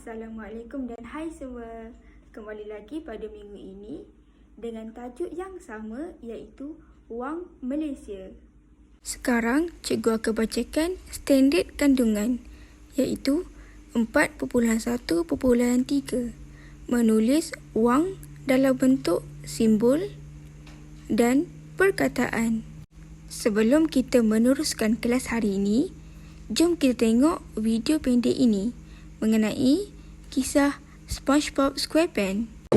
Assalamualaikum dan hai semua. Kembali lagi pada minggu ini dengan tajuk yang sama iaitu Wang Malaysia. Sekarang cikgu akan bacakan standard kandungan iaitu 4.1.3. Menulis wang dalam bentuk simbol dan perkataan. Sebelum kita meneruskan kelas hari ini, jom kita tengok video pendek ini mengenai kisah SpongeBob SquarePants.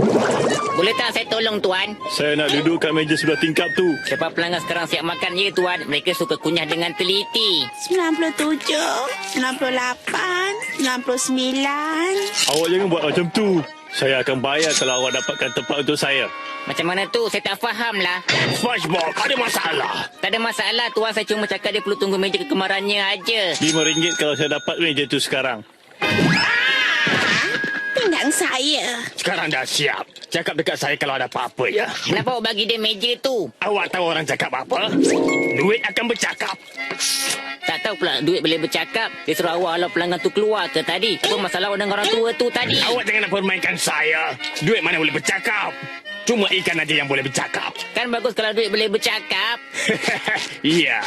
Boleh tak saya tolong tuan? Saya nak duduk kat meja sebelah tingkap tu. Sebab pelanggan sekarang siap makan je tuan. Mereka suka kunyah dengan teliti. 97, 98, 99. Awak jangan buat macam tu. Saya akan bayar kalau awak dapatkan tempat untuk saya. Macam mana tu? Saya tak faham lah. SpongeBob, ada masalah. Tak ada masalah tuan. Saya cuma cakap dia perlu tunggu meja kegemarannya aja. RM5 kalau saya dapat meja tu sekarang. Pinggang saya. Sekarang dah siap. Cakap dekat saya kalau ada apa-apa ya. Kenapa awak bagi dia meja tu? Awak tahu orang cakap apa? Duit akan bercakap. Tak tahu pula duit boleh bercakap. Dia suruh awak kalau pelanggan tu keluar ke tadi? Apa masalah awak dengan orang tua tu tadi? Awak jangan nak permainkan saya. Duit mana boleh bercakap? Cuma ikan aja yang boleh bercakap. Kan bagus kalau duit boleh bercakap. Iya.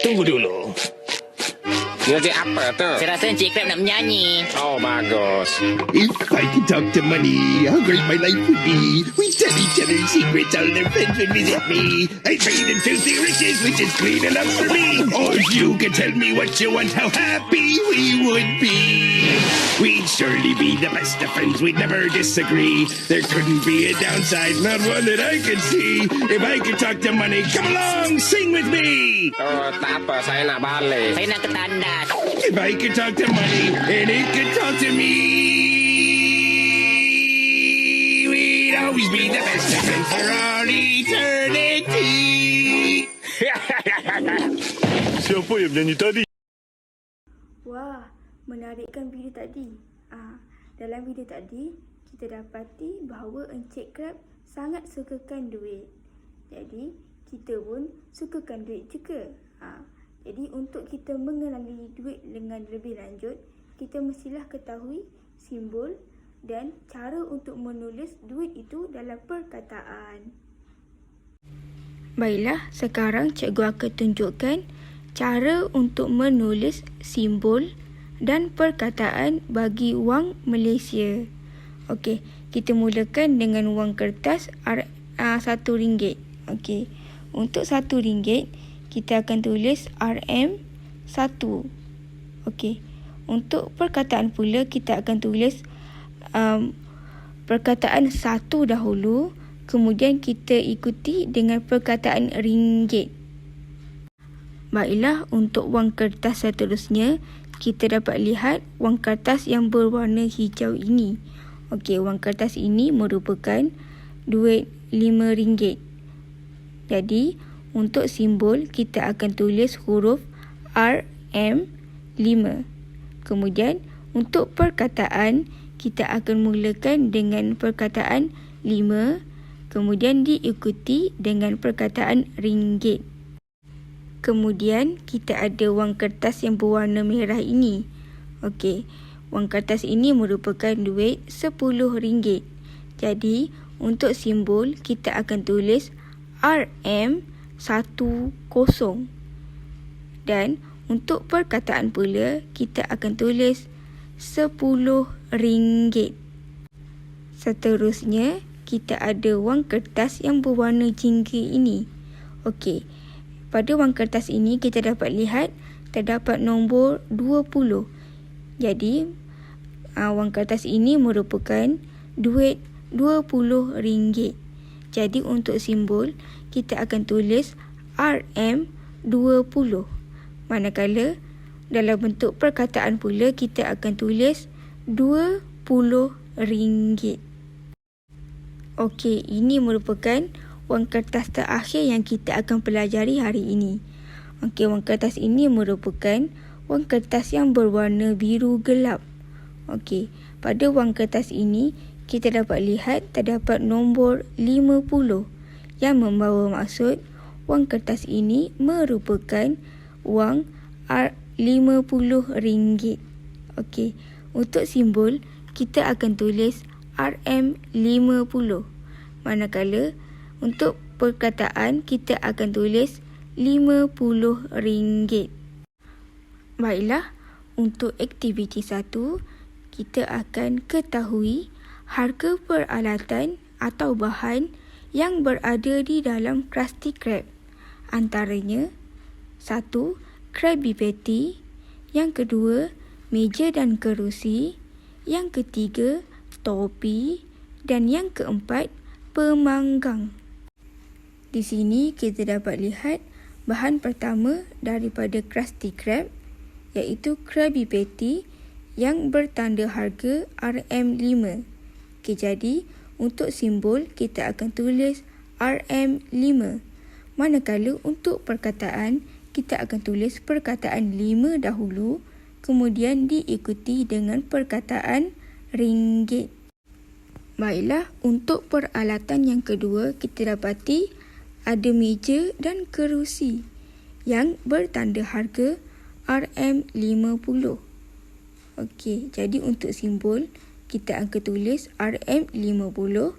Tunggu dulu. Ngerti apa tu? Saya rasa Encik Crab nak menyanyi. Oh, bagus. If I could talk to money, how great my life would be. We tell each other secrets, all their friends would visit me. I trade in filthy riches, which is clean enough for me. Or if you could tell me what you want, how happy we would be. We'd surely be the best of friends, we'd never disagree. There couldn't be a downside, not one that I could see. If I could talk to money, come along, sing with me. Oh, tak apa. Saya nak balik. Saya nak ke tandas. If I could talk to money, and it could talk to me, we'd always be the best of friends for all eternity. Siapa yang menyanyi tadi? Wah, menarikkan video tadi. Dalam video tadi, kita dapati bahawa Encik Crab sangat sukakan duit. Jadi, kita pun sukakan duit juga. Jadi, untuk kita mengenali duit dengan lebih lanjut, kita mestilah ketahui simbol dan cara untuk menulis duit itu dalam perkataan. Baiklah, sekarang cikgu akan tunjukkan cara untuk menulis simbol dan perkataan bagi wang Malaysia. Okey, kita mulakan dengan wang kertas RM1. Okey, untuk RM1, kita akan tulis RM1. Okey, untuk perkataan pula, kita akan tulis perkataan satu dahulu, kemudian kita ikuti dengan perkataan ringgit. Baiklah, untuk wang kertas seterusnya, kita dapat lihat wang kertas yang berwarna hijau ini. Okey, wang kertas ini merupakan duit RM5. Jadi, untuk simbol, kita akan tulis huruf RM5. Kemudian, untuk perkataan, kita akan mulakan dengan perkataan 5, kemudian diikuti dengan perkataan ringgit. Kemudian, kita ada wang kertas yang berwarna merah ini. Okey, wang kertas ini merupakan duit RM10. Jadi, untuk simbol, kita akan tulis RM10. Dan untuk perkataan pula, kita akan tulis RM10. Seterusnya, kita ada wang kertas yang berwarna jingga ini. Okey, pada wang kertas ini kita dapat lihat terdapat nombor 20. Jadi, wang kertas ini merupakan duit RM20. Jadi, untuk simbol, kita akan tulis RM20. Manakala, dalam bentuk perkataan pula, kita akan tulis RM20. Okey, ini merupakan wang kertas terakhir yang kita akan pelajari hari ini. Okey, wang kertas ini merupakan wang kertas yang berwarna biru gelap. Okey, pada wang kertas ini, kita dapat lihat terdapat nombor 50 yang membawa maksud wang kertas ini merupakan wang RM50. Okey, untuk simbol kita akan tulis RM50. Manakala untuk perkataan kita akan tulis RM50. Baiklah, untuk aktiviti 1, kita akan ketahui harga peralatan atau bahan yang berada di dalam Krusty Krab. Antaranya, 1. Krabby Patty. Yang kedua, meja dan kerusi. Yang ketiga, topi. Dan yang keempat, pemanggang. Di sini kita dapat lihat bahan pertama daripada Krusty Krab, iaitu Krabby Patty yang bertanda harga RM5. Okey, jadi untuk simbol kita akan tulis RM5. Manakala untuk perkataan kita akan tulis perkataan 5 dahulu, kemudian diikuti dengan perkataan ringgit. Baiklah, untuk peralatan yang kedua kita dapati ada meja dan kerusi yang bertanda harga RM50. Okey, jadi untuk simbol kita akan tulis RM50.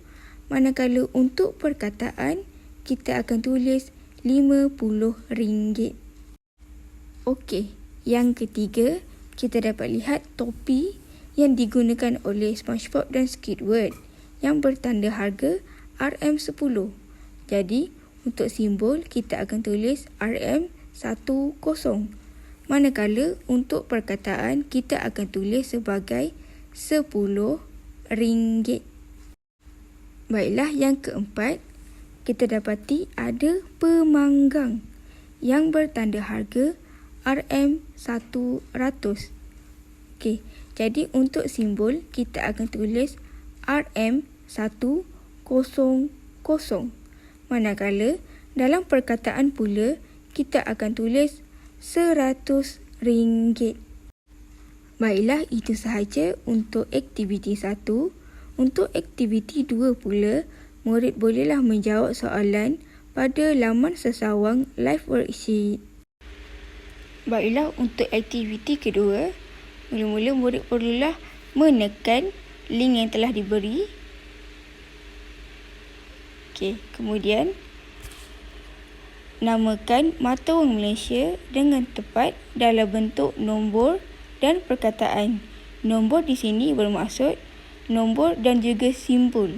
Manakala untuk perkataan kita akan tulis RM50. Okey, yang ketiga kita dapat lihat topi yang digunakan oleh SpongeBob dan Squidward yang bertanda harga RM10. Jadi, untuk simbol kita akan tulis RM10. Manakala untuk perkataan kita akan tulis sebagai RM10. Baiklah, yang keempat, kita dapati ada pemanggang yang bertanda harga RM100. Okey, jadi untuk simbol kita akan tulis RM100. Manakala dalam perkataan pula kita akan tulis RM100. Baiklah, itu sahaja untuk aktiviti 1. Untuk aktiviti 2 pula, murid bolehlah menjawab soalan pada laman sesawang live worksheet. Baiklah, untuk aktiviti kedua, mula-mula murid perlulah menekan link yang telah diberi. Okey, kemudian namakan mata wang Malaysia dengan tepat dalam bentuk nombor dan perkataan. Nombor di sini bermaksud nombor dan juga simbol.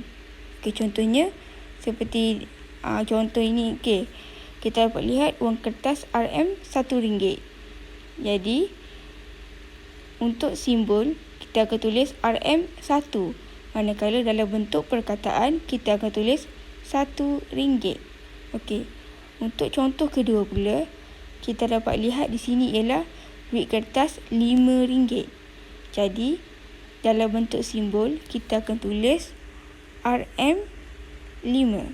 Okey, contohnya seperti contoh ini. Okey, kita dapat lihat wang kertas RM RM1. Jadi untuk simbol kita akan tulis RM1. Manakala dalam bentuk perkataan kita akan tulis RM1. Okey. Untuk contoh kedua pula, kita dapat lihat di sini ialah duit kertas RM5. Jadi dalam bentuk simbol kita akan tulis RM5.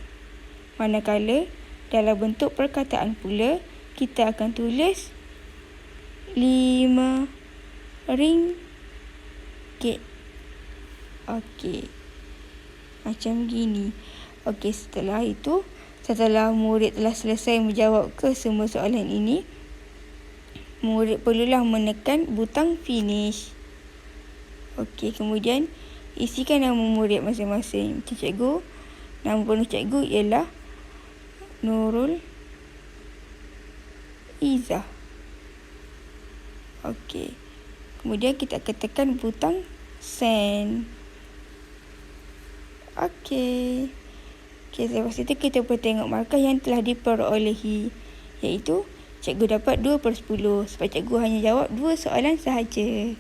Manakala dalam bentuk perkataan pula kita akan tulis RM5. Okey, macam gini. Okey, setelah itu, setelah murid telah selesai menjawab ke semua soalan ini, murid perlulah menekan butang finish. Okey, kemudian isikan nama murid masing-masing. Cikgu, nama penuh cikgu ialah Nurul Izzah. Okey, kemudian kita akan tekan butang send. Okey. Lepas itu kita boleh tengok markah yang telah diperolehi, iaitu cikgu dapat 2/10 sebab cikgu hanya jawab 2 soalan sahaja.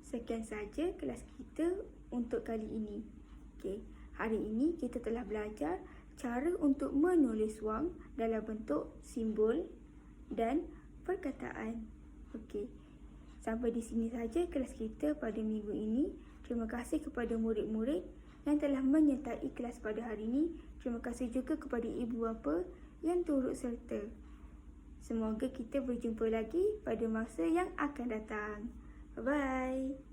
Sekian sahaja kelas kita untuk kali ini. Okey, hari ini kita telah belajar cara untuk menulis wang dalam bentuk simbol dan perkataan. Okey, sampai di sini sahaja kelas kita pada minggu ini. Terima kasih kepada murid-murid yang telah menyertai kelas pada hari ini. Terima kasih juga kepada ibu bapa yang turut serta. Semoga kita berjumpa lagi pada masa yang akan datang. Bye-bye.